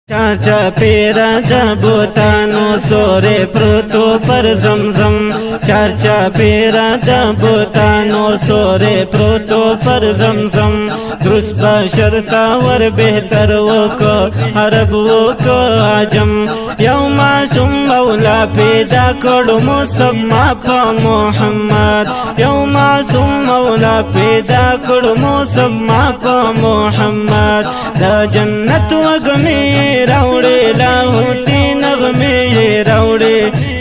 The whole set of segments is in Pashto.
چارچا پیرا د بوتانو سورے پروتو پر زمزم چارچا پیرا د بوتانو سورے پروتو پر زمزم درست بشرتا ور بہتر وکو عرب وکو عجم یوم معصوم مولا پیدا کړو مسما په محمد یوم معصوم مولا پیدا کړو مسما په محمد د جنت وګمه راوڑے لاہوتی نغمے راوڑے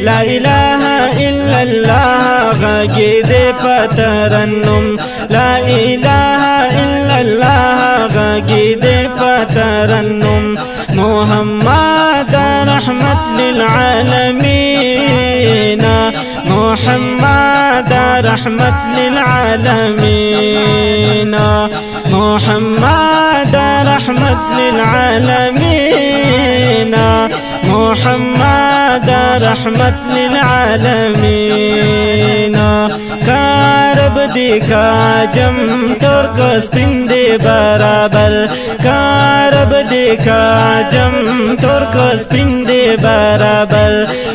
لا الہ الا اللہ غاگی دے پترنم لا الہ الا اللہ غاگی دے پترنم محمد رحمت للعالمین محمد رحمت للعالمین محمد رحمت للعالمین محمد رحمت للعالمین کارب دیکھا جم ترکس پندے برابر کارب دیکھا جم ترکس پندے برابر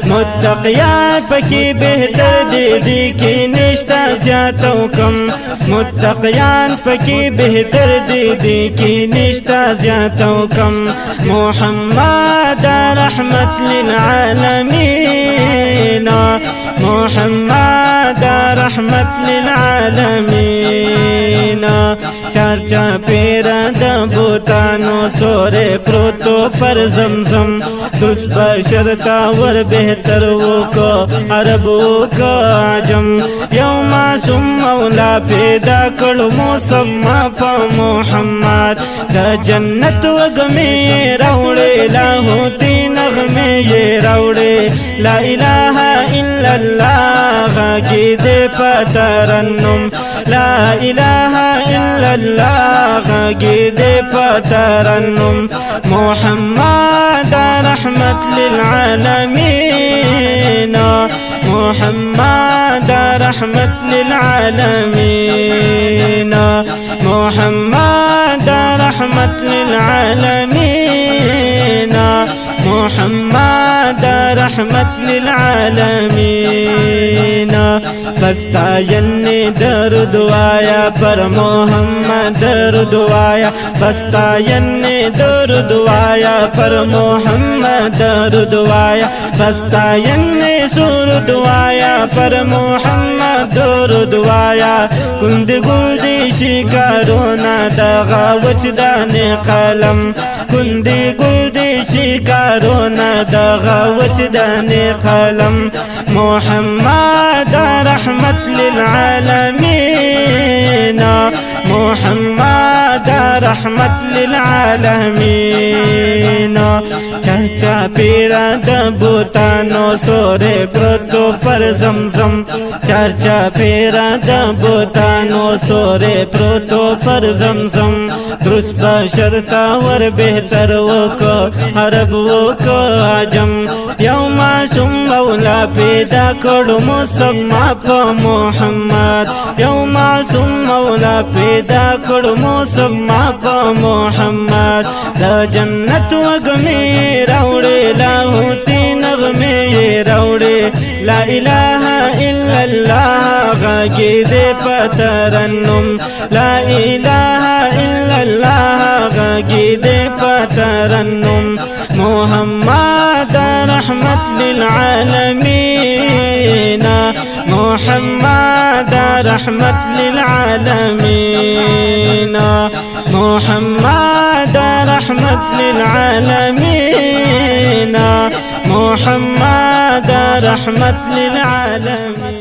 متقیان پکی بہتر دی کی نشتا زیادہ کم متقیان پکی بہتر دی کی نشتا زیادہ کم محمد رحمت للعالمین محمد رحمت للعالمین چارچا پیرا د بوتانو سورے پروتو پر زمزم درست بشرتا ور بہتر وکو عرب وکو عجم یوم معصوم مولا پیدا کړو مسما په محمد د جنت وګمه راوړې لاهوتی نغمه راوړې لا الہ الا اللہ غاگی دے پترنم لا الہ الا اللہ غاگی دے پترنم محمد رحمت للعالمین محمد رحمت للعالمین محمد رحمت للعالمین محمد رحمت للعالمین بستاین درود آیا پر محمد درود آیا بستاین درود آیا پر محمد درود آیا بستاین سرود آیا پر محمد درود آیا کند گل دی شکارونا دغا وجدان قلم کند گل دی شکارونا دغا وجدان قلم محمد رحمت للعالمین محمد رحمت للعالمین چرچا پیرا د بوتانو سورے پروتو پر زمزم چرچا پیرا د بوتانو سورے پروتو پر زمزم درست بشرتا ور بہتر وکو عرب وکو عجم یوم معصوم مولا پیدا کړو مسما په محمد یوم معصوم مولا پیدا کړو مسما په محمد د جنت وګمه راوړې لاهوتی نغمه راوړې لا الہ الا اللہ غاگی دے پترنم لا الہ الا اللہ غاگی دے پترنم محمد رحمت للعالمین محمد رحمت للعالمین محمد رحمت للعالمین محمد رحمت للعالمین